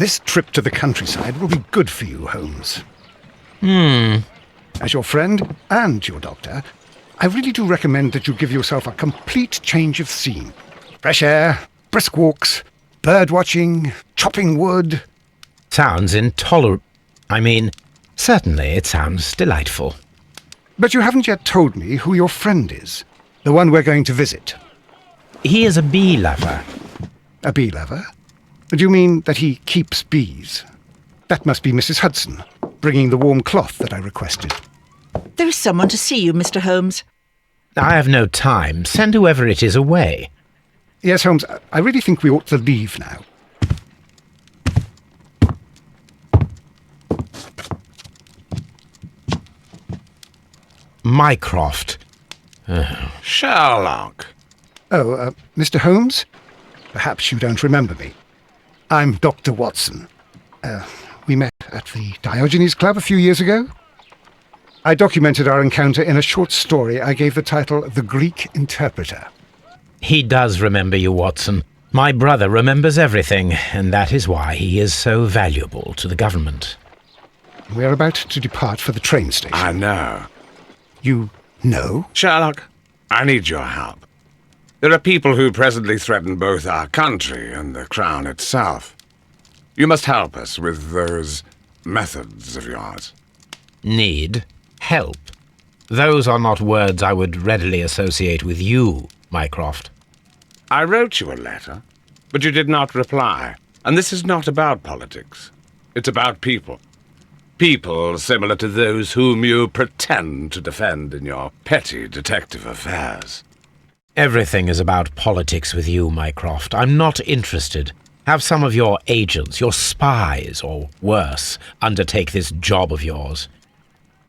This trip to the countryside will be good for you, Holmes. As your friend and your doctor, I really do recommend that you give yourself a complete change of scene. Fresh air, brisk walks, bird watching, chopping wood. Sounds intolerable. Certainly it sounds delightful. But you haven't yet told me who your friend is, the one we're going to visit. He is a bee lover. A bee lover? Do you mean that he keeps bees? That must be Mrs. Hudson, bringing the warm cloth that I requested. There is someone to see you, Mr. Holmes. I have no time. Send whoever it is away. Yes, Holmes, I really think we ought to leave now. Mycroft. Sherlock. Oh, Mr. Holmes? Perhaps you don't remember me. I'm Dr. Watson. We met at the Diogenes Club a few years ago. I documented our encounter in a short story I gave the title The Greek Interpreter. He does remember you, Watson. My brother remembers everything, and that is why he is so valuable to the government. We're about to depart for the train station. I know. You know? Sherlock, I need your help. There are people who presently threaten both our country and the crown itself. You must help us with those methods of yours. Need? Help? Those are not words I would readily associate with you, Mycroft. I wrote you a letter, but you did not reply. And this is not about politics. It's about people. People similar to those whom you pretend to defend in your petty detective affairs. Everything is about politics with you, Mycroft. I'm not interested. Have some of your agents, your spies, or worse, undertake this job of yours.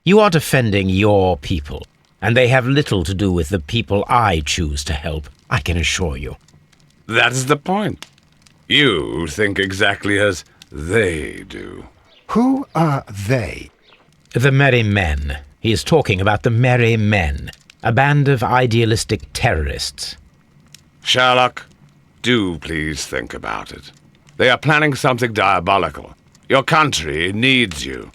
You are defending your people, and they have little to do with the people I choose to help, I can assure you. That is the point. You think exactly as they do. Who are they? The Merry Men. He is talking about the Merry Men, a band of idealistic terrorists. Sherlock, do please think about it. They are planning something diabolical. Your country needs you.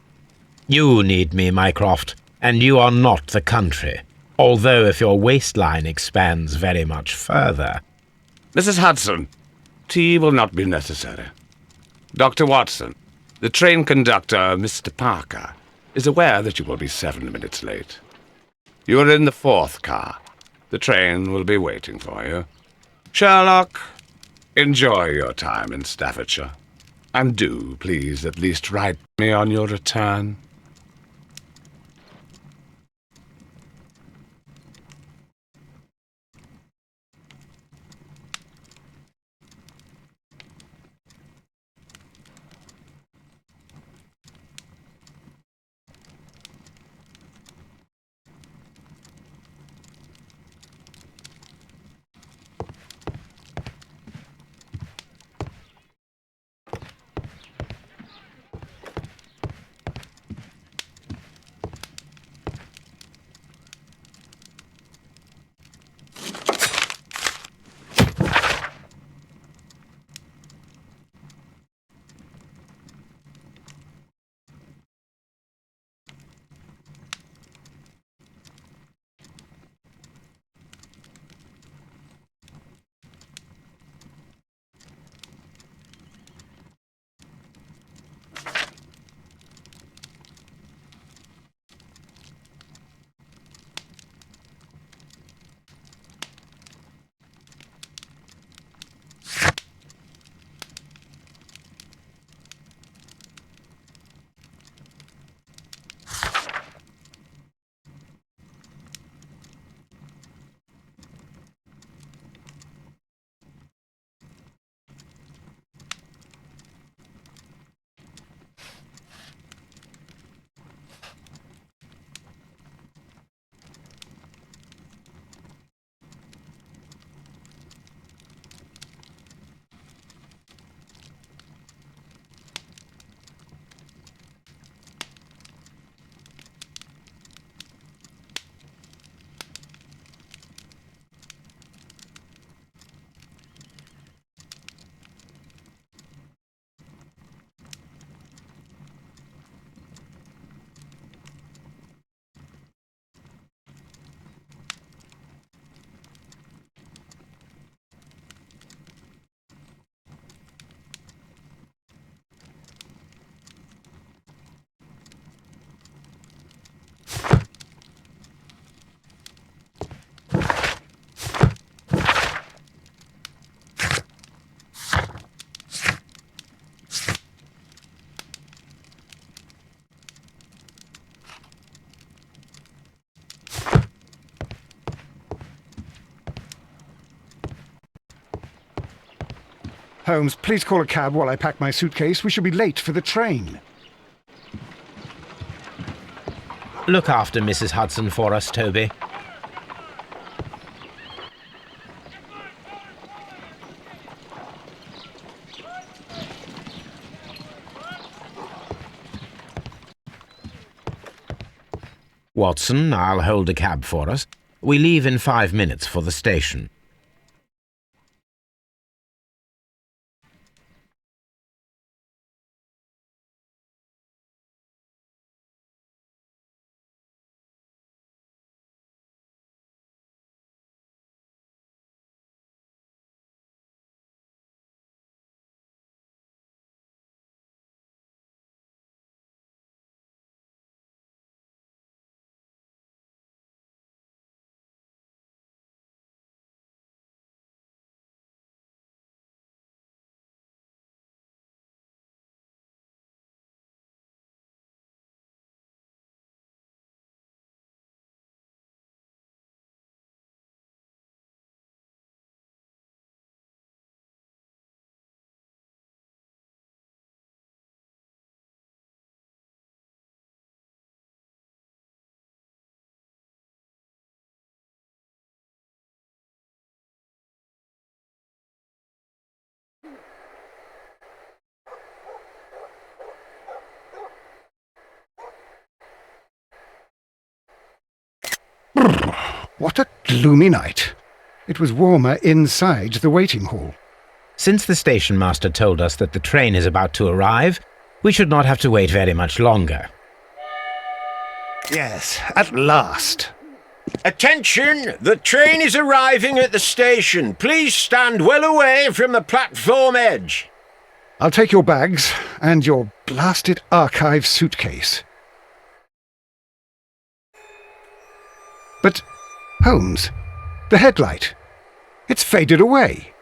You need me, Mycroft, and you are not the country, although if your waistline expands very much further. Mrs. Hudson, tea will not be necessary. Dr. Watson, the train conductor, Mr. Parker, is aware that you will be 7 minutes late. You are in the 4th car. The train will be waiting for you. Sherlock, enjoy your time in Staffordshire. And do, please, at least write me on your return. Holmes, please call a cab while I pack my suitcase. We shall be late for the train. Look after Mrs. Hudson for us, Toby. Watson, I'll hold a cab for us. We leave in 5 minutes for the station. What a gloomy night. It was warmer inside the waiting hall. Since the station master told us that the train is about to arrive, we should not have to wait very much longer. Yes, at last. Attention! The train is arriving at the station. Please stand well away from the platform edge. I'll take your bags and your blasted archive suitcase. But, Holmes, the headlight. It's faded away.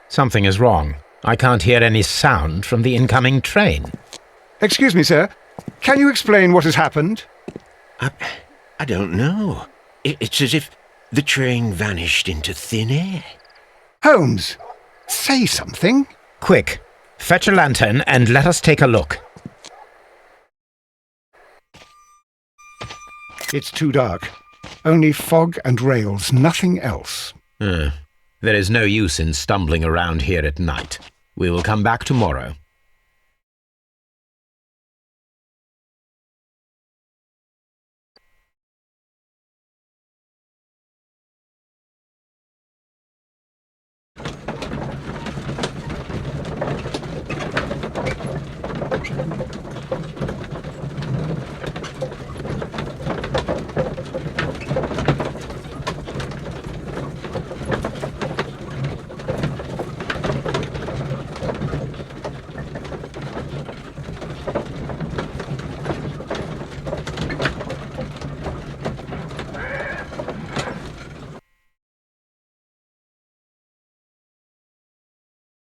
Something is wrong. I can't hear any sound from the incoming train. Excuse me, sir. Can you explain what has happened? I don't know. It's as if the train vanished into thin air. Holmes, say something. Quick, fetch a lantern and let us take a look. It's too dark. Only fog and rails, nothing else. There is no use in stumbling around here at night. We will come back tomorrow.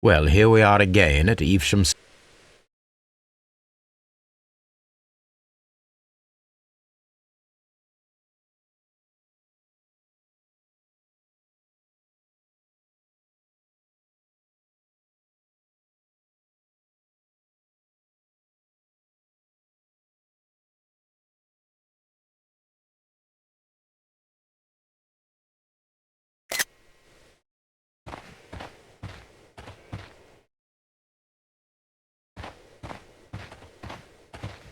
Well, here we are again at Evesham's.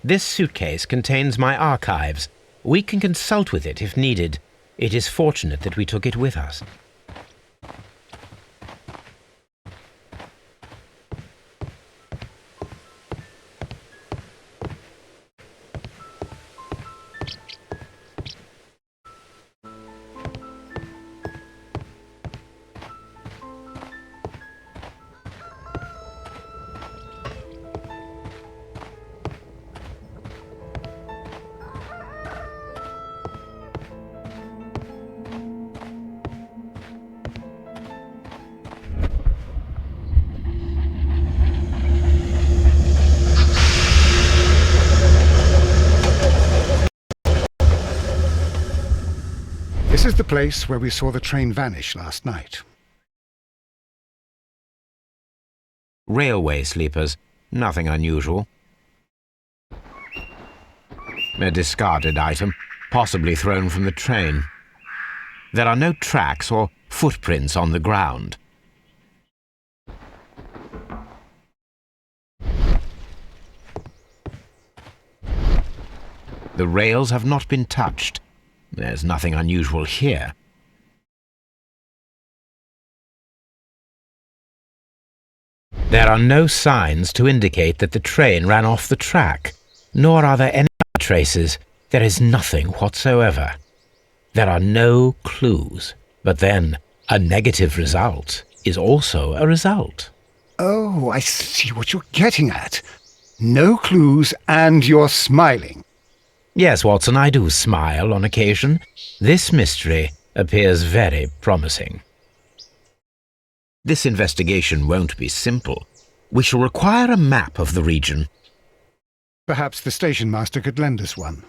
This suitcase contains my archives. We can consult with it if needed. It is fortunate that we took it with us. This is the place where we saw the train vanish last night. Railway sleepers. Nothing unusual. A discarded item, possibly thrown from the train. There are no tracks or footprints on the ground. The rails have not been touched. There's nothing unusual here. There are no signs to indicate that the train ran off the track, nor are there any other traces. There is nothing whatsoever. There are no clues. But then, a negative result is also a result. Oh, I see what you're getting at. No clues, and you're smiling. Yes, Watson, I do smile on occasion. This mystery appears very promising. This investigation won't be simple. We shall require a map of the region. Perhaps the station master could lend us one.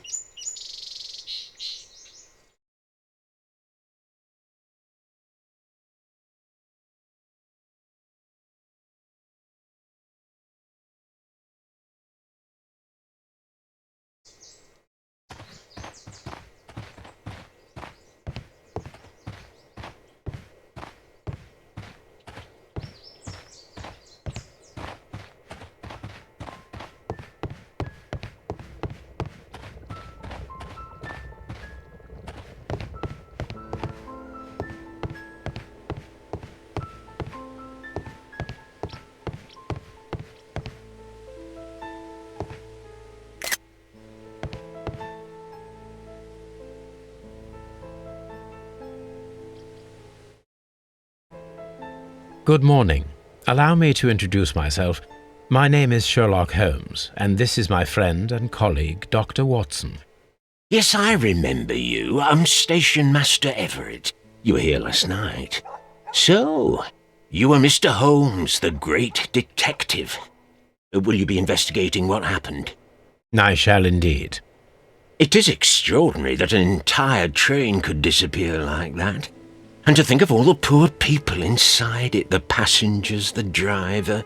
Good morning. Allow me to introduce myself. My name is Sherlock Holmes, and this is my friend and colleague, Dr. Watson. Yes, I remember you. I'm Station Master Everett. You were here last night. So, you are Mr. Holmes, the great detective. Will you be investigating what happened? I shall indeed. It is extraordinary that an entire train could disappear like that. And to think of all the poor people inside it, the passengers, the driver.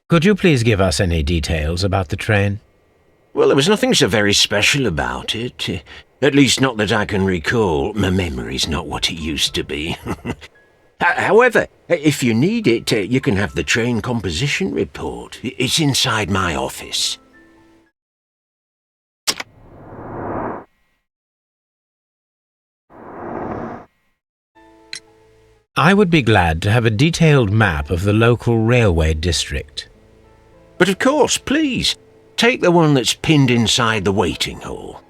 Could you please give us any details about the train? Well, there was nothing so very special about it. At least not that I can recall. My memory's not what it used to be. However, if you need it, you can have the train composition report. It's inside my office. I would be glad to have a detailed map of the local railway district. But of course, please, take the one that's pinned inside the waiting hall.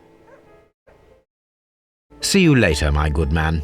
See you later, my good man.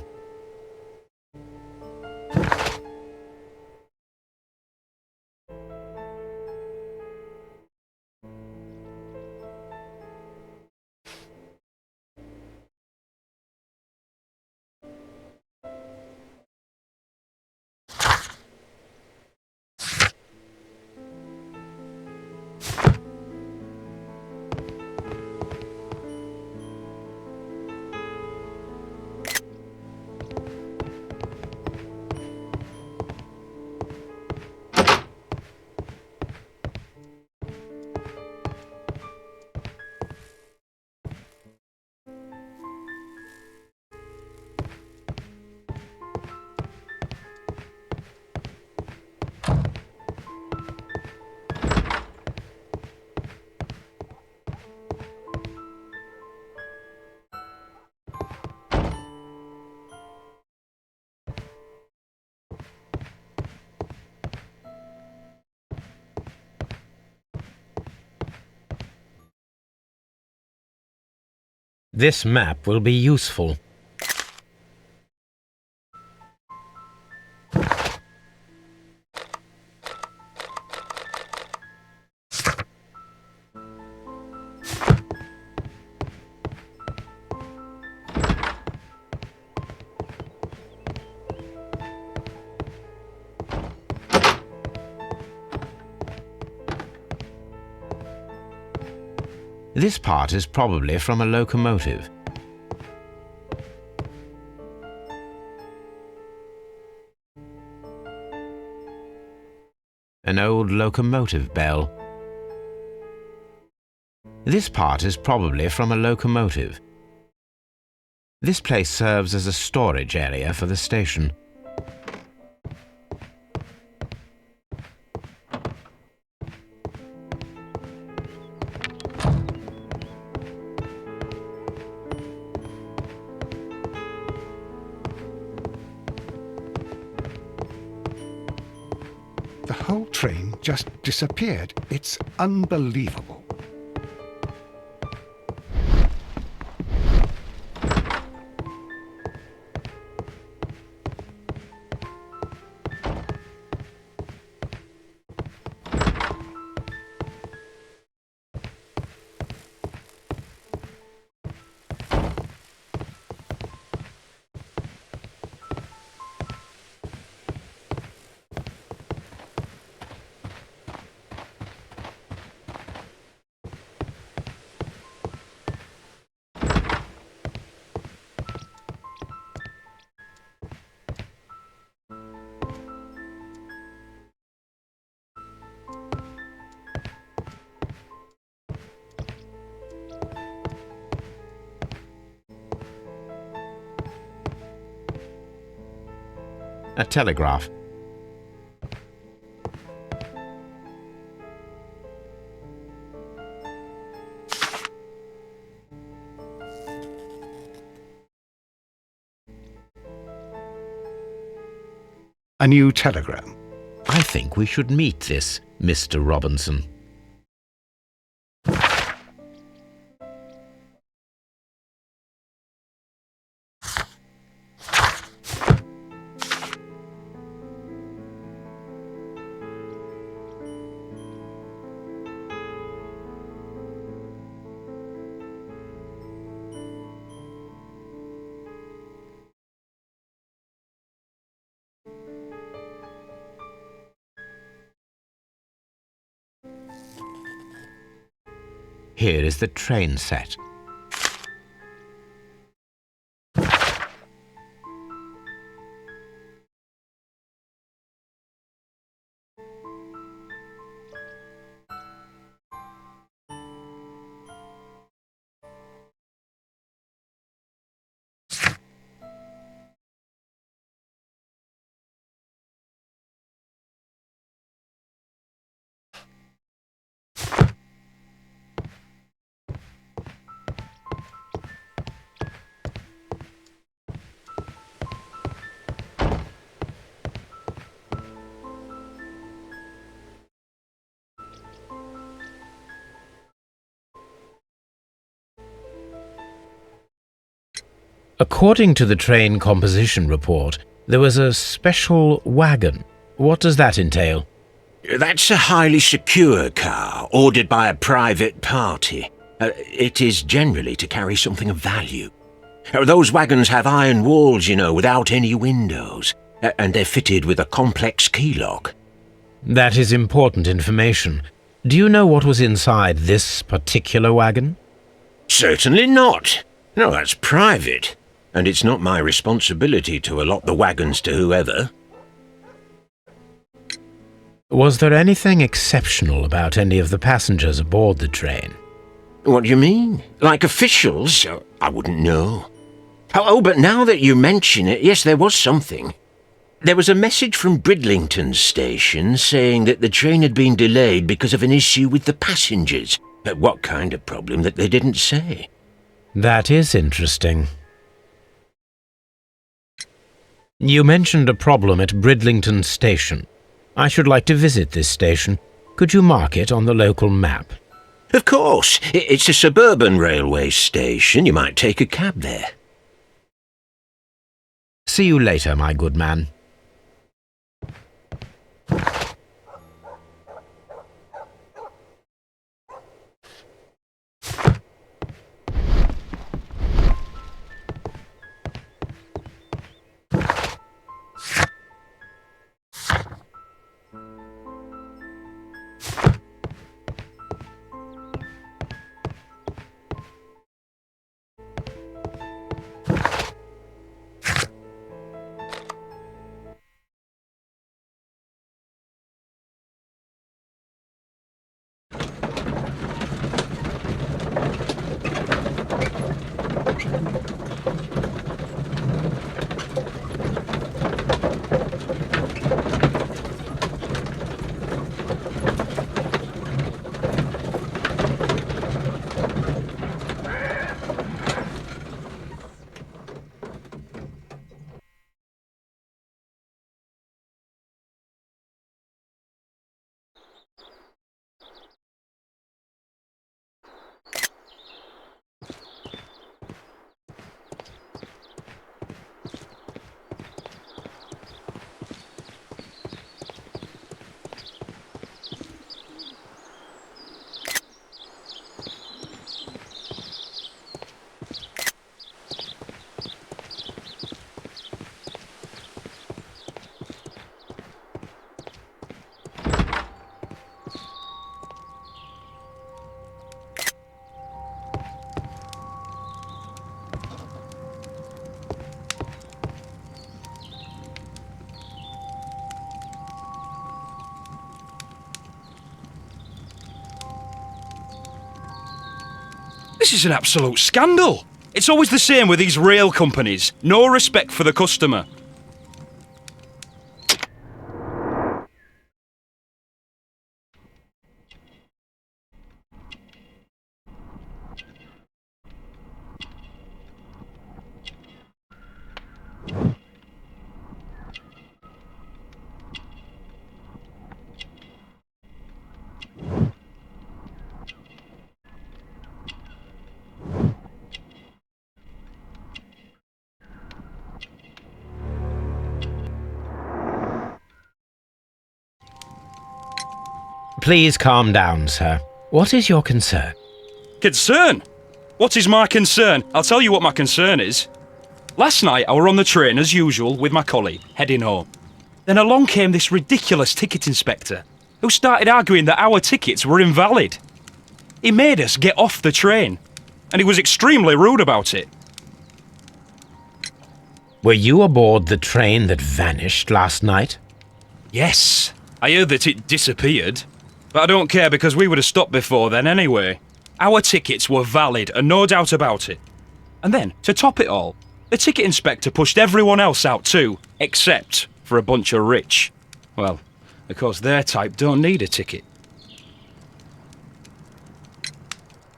This map will be useful. This part is probably from a locomotive. An old locomotive bell. This part is probably from a locomotive. This place serves as a storage area for the station. The whole train just disappeared. It's unbelievable. A telegraph. A new telegram. I think we should meet this Mr. Robinson. Here is the train set. According to the train composition report, there was a special wagon. What does that entail? That's a highly secure car, ordered by a private party. It is generally to carry something of value. Those wagons have iron walls, you know, without any windows, and they're fitted with a complex key lock. That is important information. Do you know what was inside this particular wagon? Certainly not. No, that's private, and it's not my responsibility to allot the wagons to whoever. Was there anything exceptional about any of the passengers aboard the train? What do you mean? Like officials? I wouldn't know. Oh, but now that you mention it, yes, there was something. There was a message from Bridlington station saying that the train had been delayed because of an issue with the passengers. What kind of problem that they didn't say? That is interesting. You mentioned a problem at Bridlington station. I should like to visit this station. Could you mark it on the local map? Of course, it's a suburban railway station. You might take a cab there. See you later, my good man. This is an absolute scandal. It's always the same with these rail companies. No respect for the customer. Please calm down, sir. What is your concern? Concern? What is my concern? I'll tell you what my concern is. Last night I were on the train as usual with my colleague, heading home. Then along came this ridiculous ticket inspector, who started arguing that our tickets were invalid. He made us get off the train, and he was extremely rude about it. Were you aboard the train that vanished last night? Yes, I heard that it disappeared. But I don't care because we would have stopped before then anyway. Our tickets were valid and no doubt about it. And then, to top it all, the ticket inspector pushed everyone else out too, except for a bunch of rich. Well, of course their type don't need a ticket.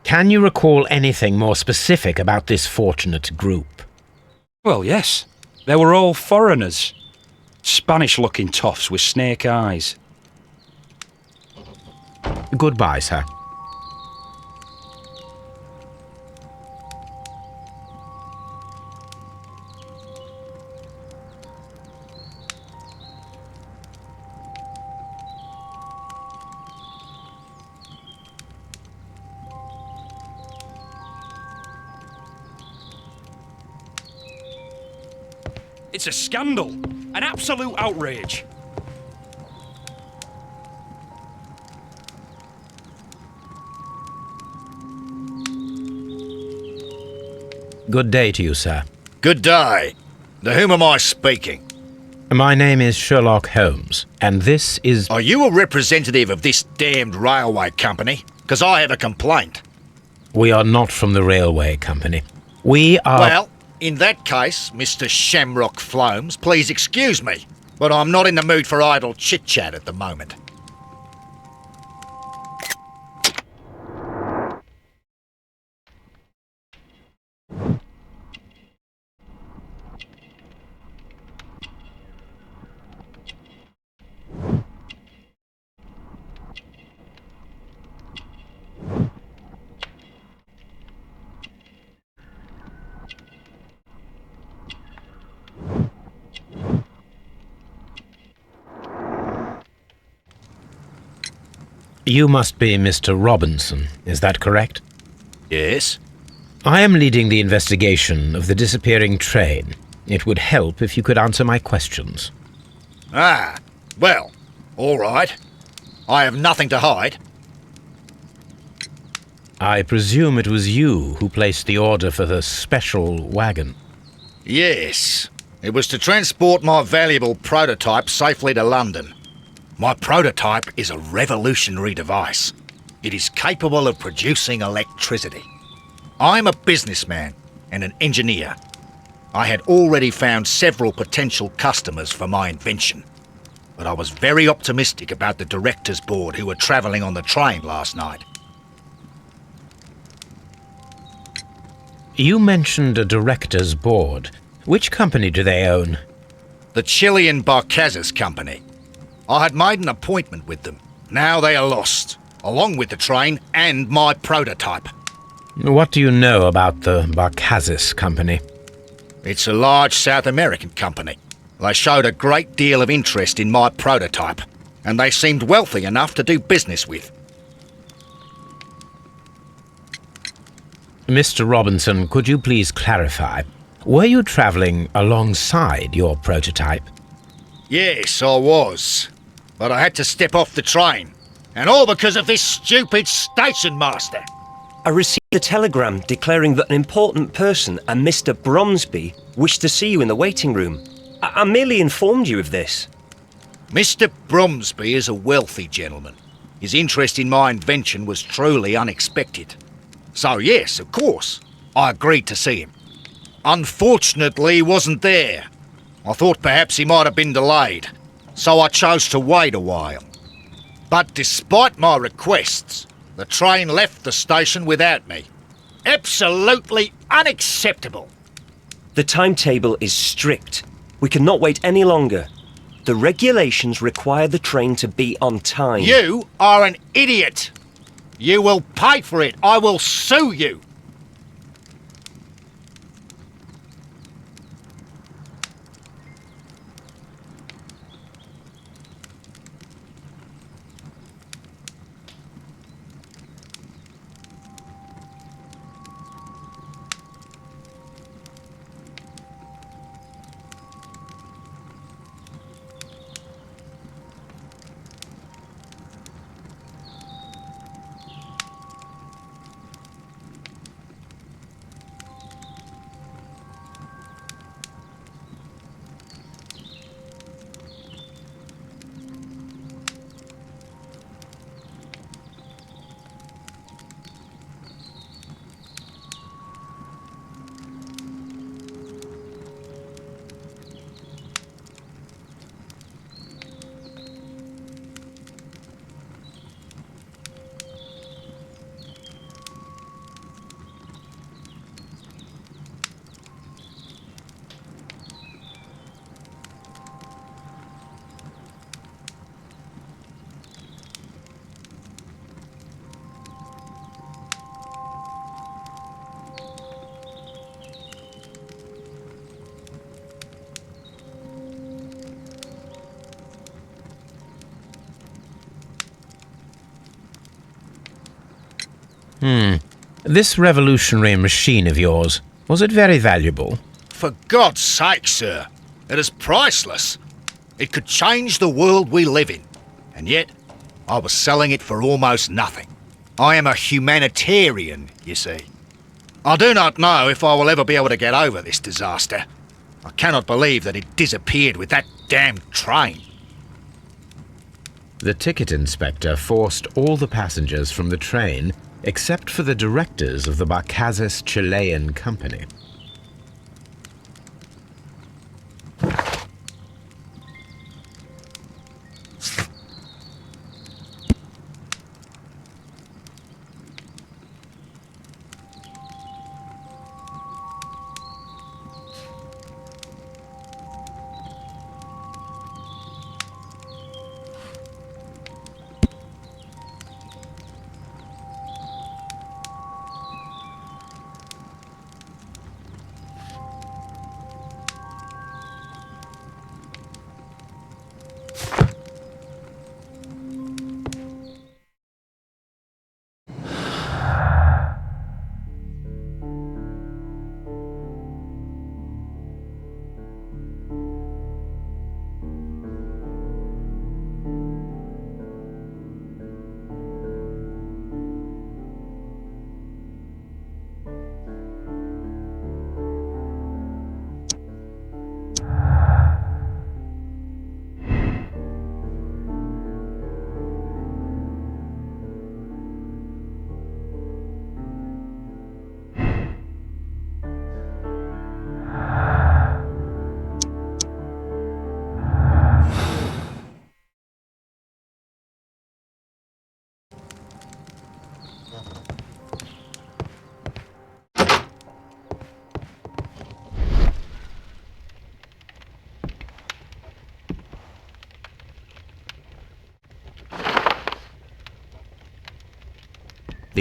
Can you recall anything more specific about this fortunate group? Well, yes. They were all foreigners. Spanish-looking toffs with snake eyes. Goodbye, sir. It's a scandal. An absolute outrage. Good day to you, sir. Good day. To whom am I speaking? My name is Sherlock Holmes, and this is... Are you a representative of this damned railway company? Because I have a complaint. We are not from the railway company. We are... Well, in that case, Mr. Shamrock Holmes, please excuse me, but I'm not in the mood for idle chit-chat at the moment. You must be Mr. Robinson, is that correct? Yes? I am leading the investigation of the disappearing train. It would help if you could answer my questions. Ah, well, all right. I have nothing to hide. I presume it was you who placed the order for the special wagon. Yes. It was to transport my valuable prototype safely to London. My prototype is a revolutionary device. It is capable of producing electricity. I'm a businessman and an engineer. I had already found several potential customers for my invention, but I was very optimistic about the directors' board who were travelling on the train last night. You mentioned a director's board. Which company do they own? The Chilean Barcazes Company. I had made an appointment with them. Now they are lost, along with the train and my prototype. What do you know about the Barcazes Company? It's a large South American company. They showed a great deal of interest in my prototype, and they seemed wealthy enough to do business with. Mr. Robinson, could you please clarify? Were you travelling alongside your prototype? Yes, I was. But I had to step off the train. And all because of this stupid station master. I received a telegram declaring that an important person, a Mr. Bromsby, wished to see you in the waiting room. I merely informed you of this. Mr. Bromsby is a wealthy gentleman. His interest in my invention was truly unexpected. So yes, of course, I agreed to see him. Unfortunately, he wasn't there. I thought perhaps he might have been delayed, so I chose to wait a while. But despite my requests, the train left the station without me. Absolutely unacceptable. The timetable is strict. We cannot wait any longer. The regulations require the train to be on time. You are an idiot. You will pay for it. I will sue you. This revolutionary machine of yours, was it very valuable? For God's sake, sir, it is priceless. It could change the world we live in. And yet, I was selling it for almost nothing. I am a humanitarian, you see. I do not know if I will ever be able to get over this disaster. I cannot believe that it disappeared with that damned train. The ticket inspector forced all the passengers from the train except for the directors of the Barcazes Chilean Company.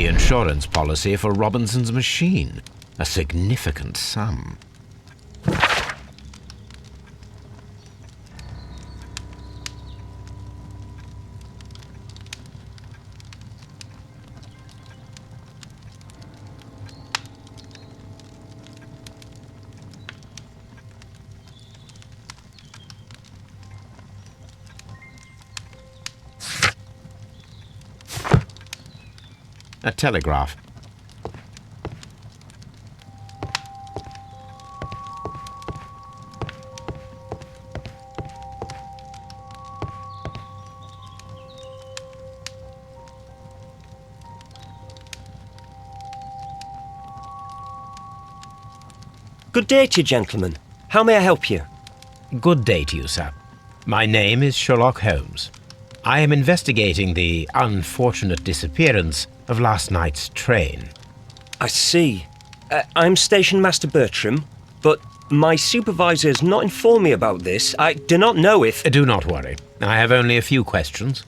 The insurance policy for Robinson's machine. A significant sum. A telegraph. Good day to you, gentlemen. How may I help you? Good day to you, sir. My name is Sherlock Holmes. I am investigating the unfortunate disappearance of last night's train. I see. I'm Station Master Bertram, but my supervisor has not informed me about this. I do not know if... Do not worry. I have only a few questions.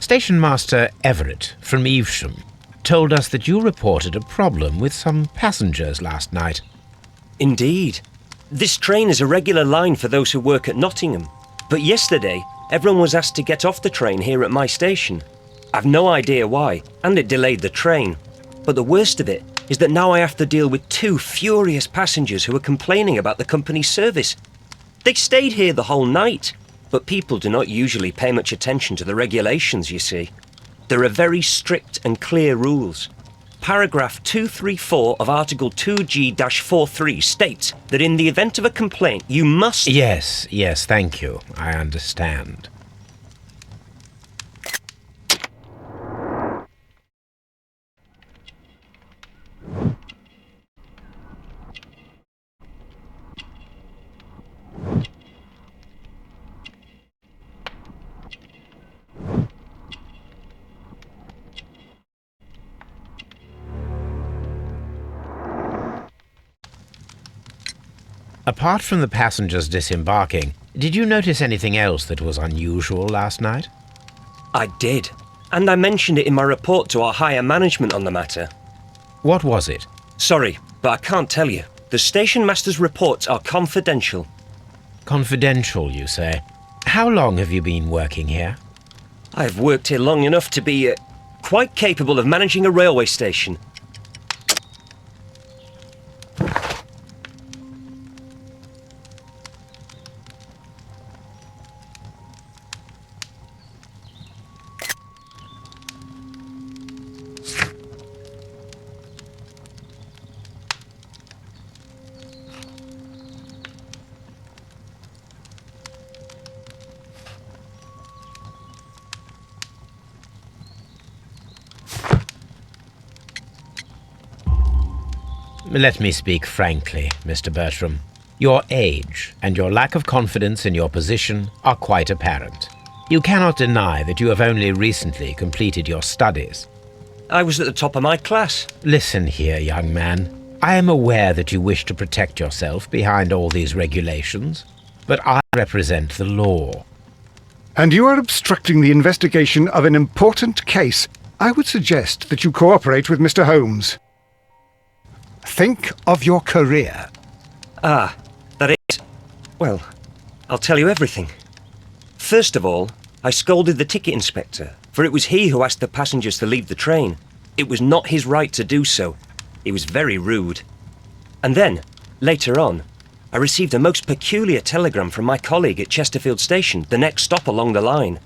Station Master Everett from Evesham told us that you reported a problem with some passengers last night. Indeed. This train is a regular line for those who work at Nottingham. But yesterday, everyone was asked to get off the train here at my station. I've no idea why, and it delayed the train. But the worst of it is that now I have to deal with two furious passengers who are complaining about the company's service. They stayed here the whole night, but people do not usually pay much attention to the regulations, you see. There are very strict and clear rules. Paragraph 234 of Article 2G-43 states that in the event of a complaint, you must... Yes, thank you. I understand. Apart from the passengers disembarking, did you notice anything else that was unusual last night? I did, and I mentioned it in my report to our higher management on the matter. What was it? Sorry, but I can't tell you. The station master's reports are confidential. Confidential, you say? How long have you been working here? I've worked here long enough to be quite capable of managing a railway station. Let me speak frankly, Mr. Bertram. Your age and your lack of confidence in your position are quite apparent. You cannot deny that you have only recently completed your studies. I was at the top of my class. Listen here, young man. I am aware that you wish to protect yourself behind all these regulations, but I represent the law. And you are obstructing the investigation of an important case. I would suggest that you cooperate with Mr. Holmes. Think of your career. Ah, that is... Well, I'll tell you everything. First of all, I scolded the ticket inspector, for it was he who asked the passengers to leave the train. It was not his right to do so. He was very rude. And then, later on, I received a most peculiar telegram from my colleague at Chesterfield Station, the next stop along the line.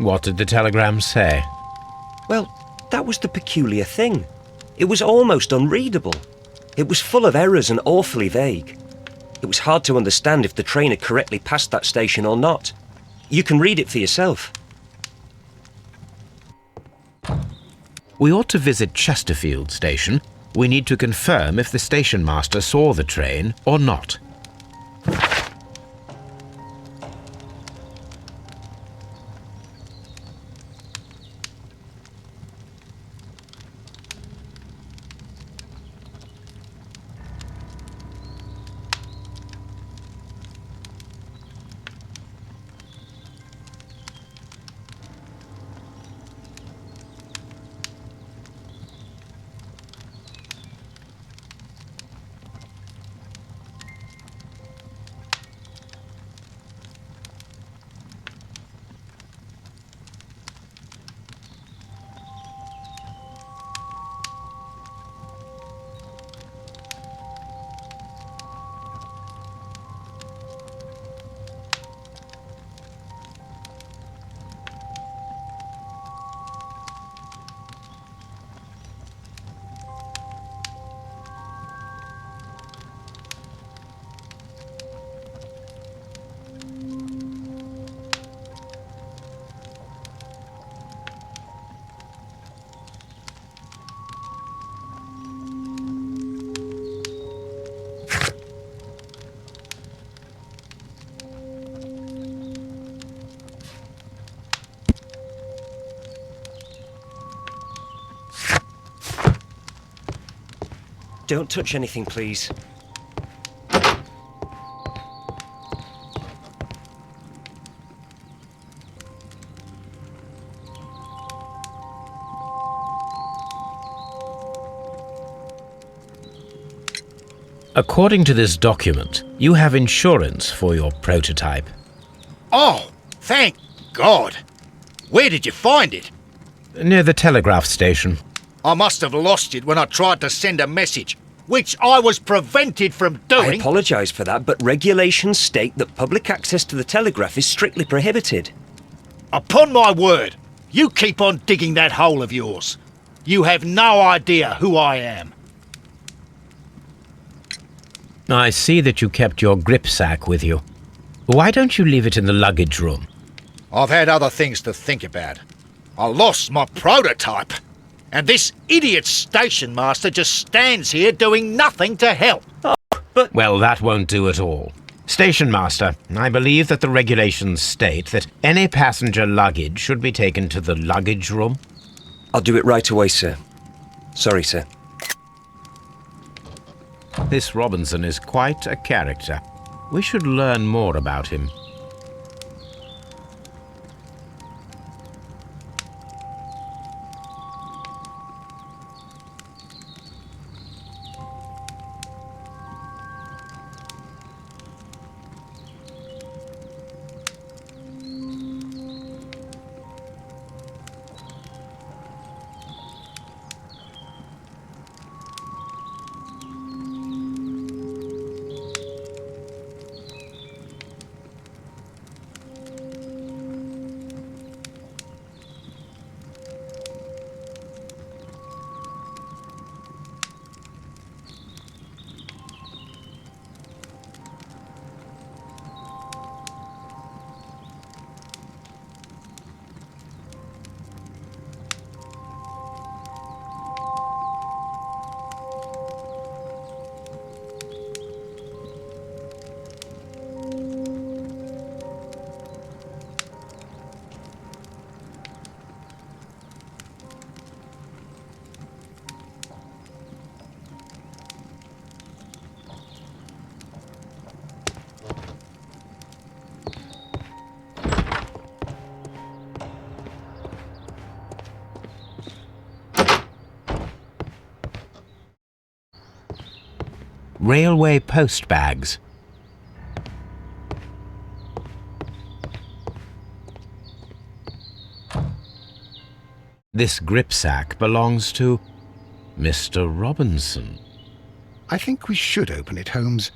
What did the telegram say? Well, that was the peculiar thing. It was almost unreadable. It was full of errors and awfully vague. It was hard to understand if the train had correctly passed that station or not. You can read it for yourself. We ought to visit Chesterfield Station. We need to confirm if the station master saw the train or not. Don't touch anything, please. According to this document, you have insurance for your prototype. Oh, thank God. Where did you find it? Near the telegraph station. I must have lost it when I tried to send a message, which I was prevented from I doing. apologise for that, but regulations state that public access to the telegraph is strictly prohibited. Upon my word, you keep on digging that hole of yours. You have no idea who I am. I see that you kept your gripsack with you. Why don't you leave it in the luggage room? I've had other things to think about. I lost my prototype. And this idiot station master just stands here doing nothing to help. Well, that won't do at all. Station master, I believe that the regulations state that any passenger luggage should be taken to the luggage room. I'll do it right away, sir. Sorry, sir. This Robinson is quite a character. We should learn more about him. Railway post bags. This gripsack belongs to Mr. Robinson. I think we should open it, Holmes.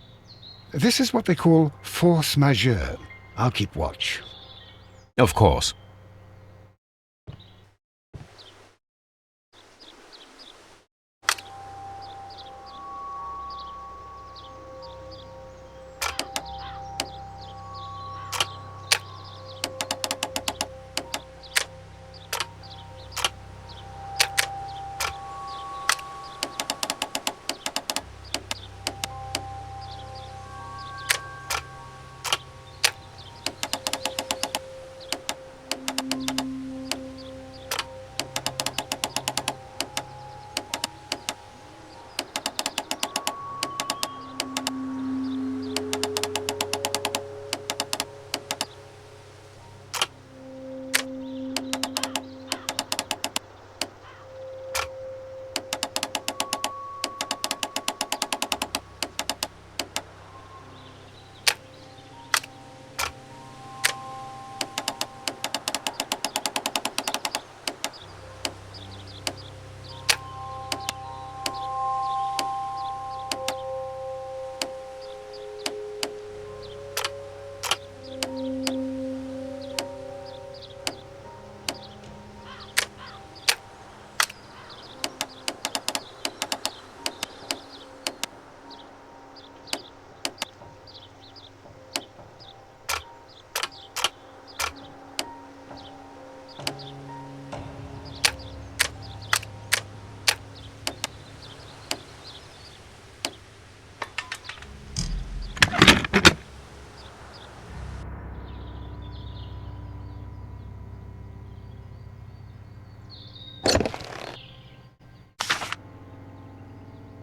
This is what they call force majeure. I'll keep watch. Of course.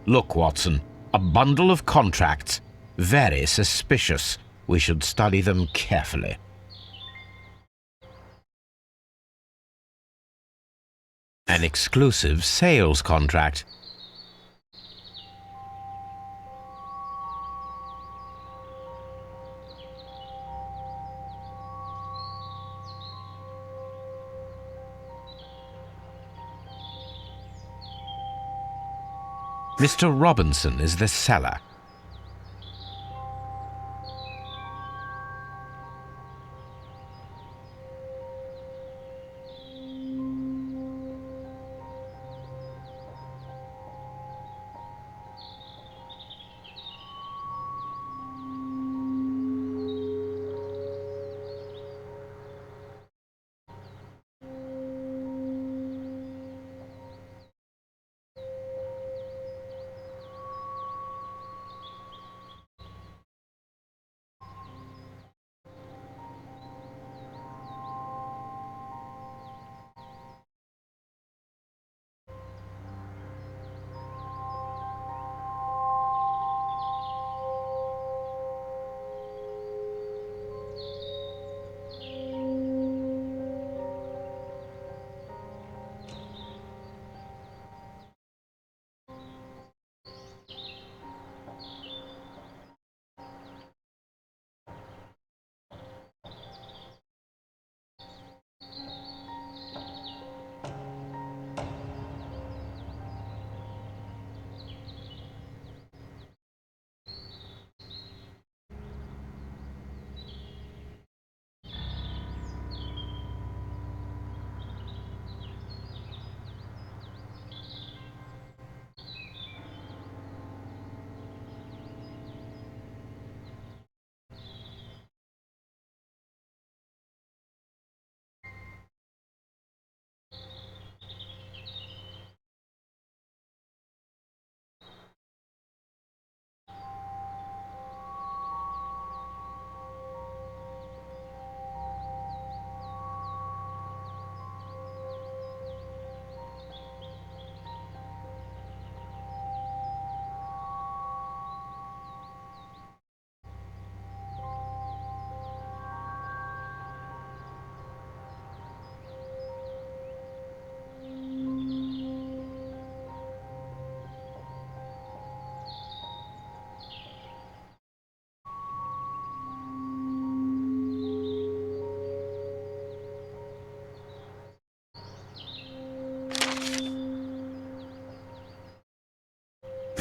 Look, Watson, a bundle of contracts. Very suspicious. We should study them carefully. An exclusive sales contract. Mr. Robinson is the seller.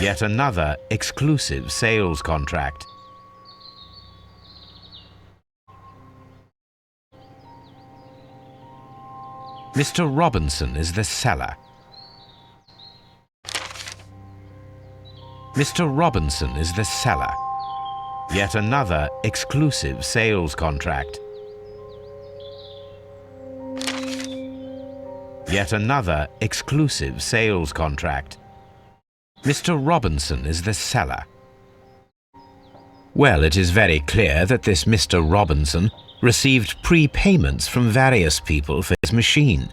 Yet another exclusive sales contract. Mr. Robinson is the seller. Mr. Robinson is the seller. Yet another exclusive sales contract. Yet another exclusive sales contract. Mr. Robinson is the seller. Well, it is very clear that this Mr. Robinson received prepayments from various people for his machine.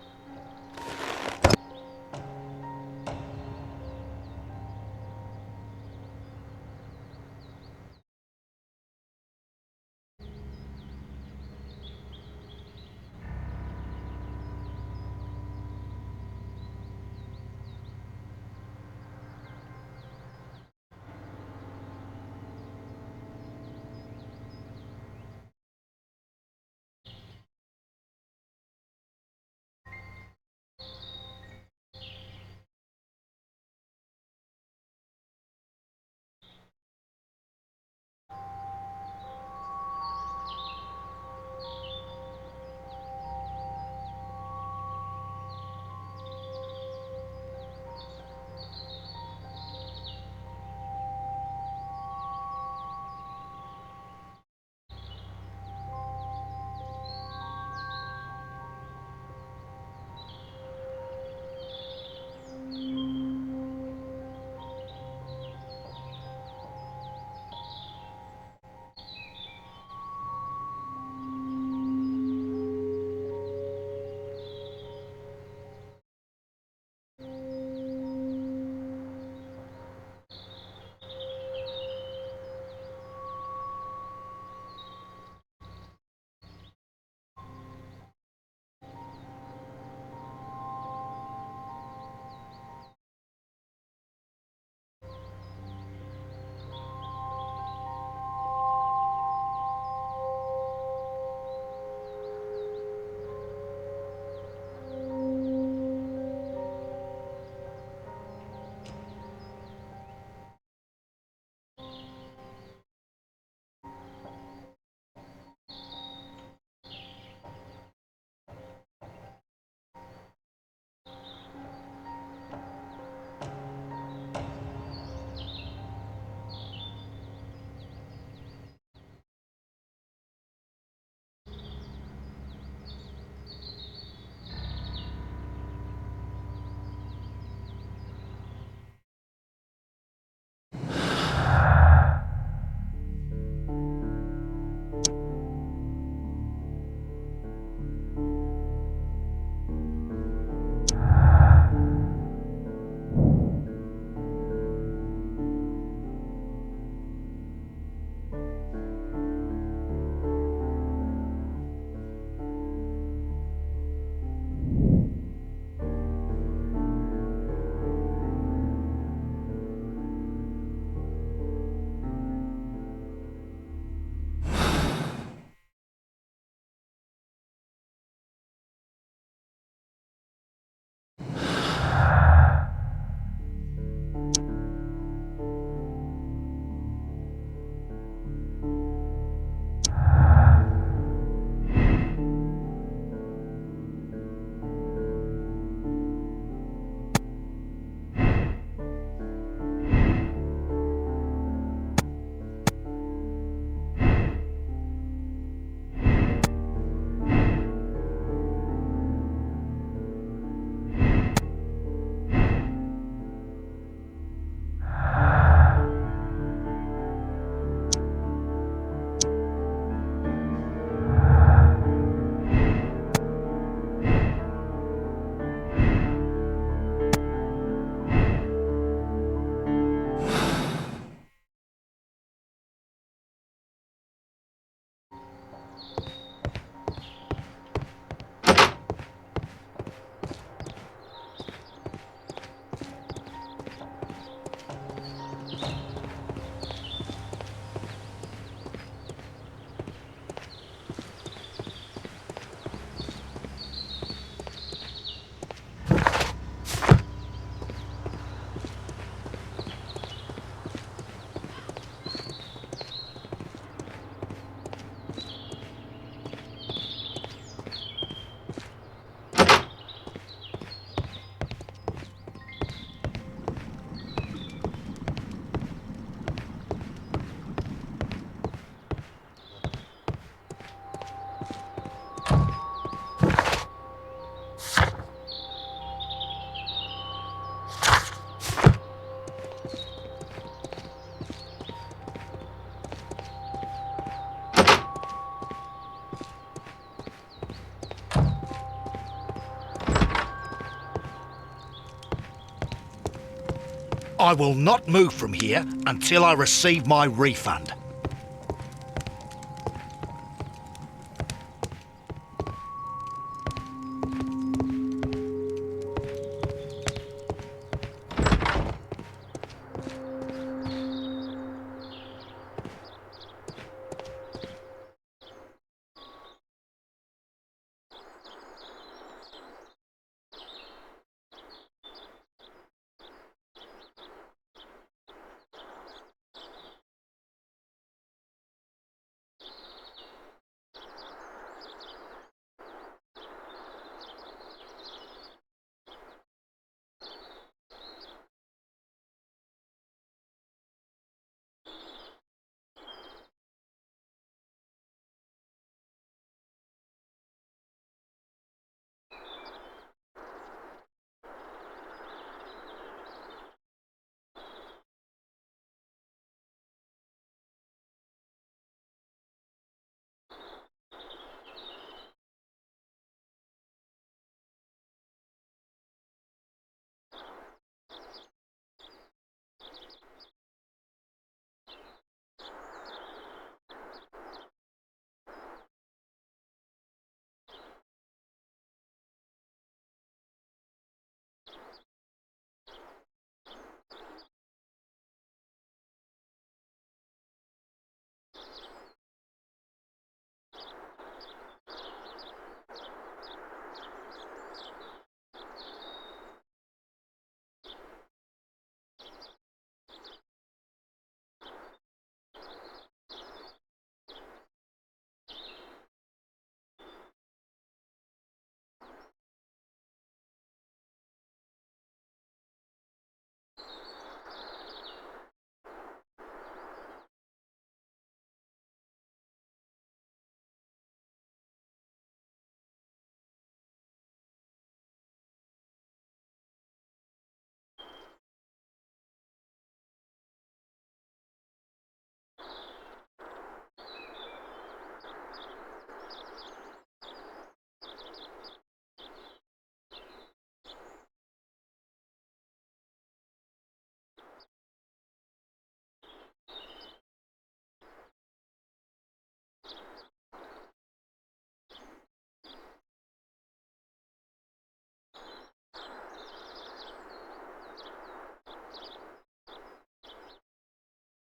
I will not move from here until I receive my refund.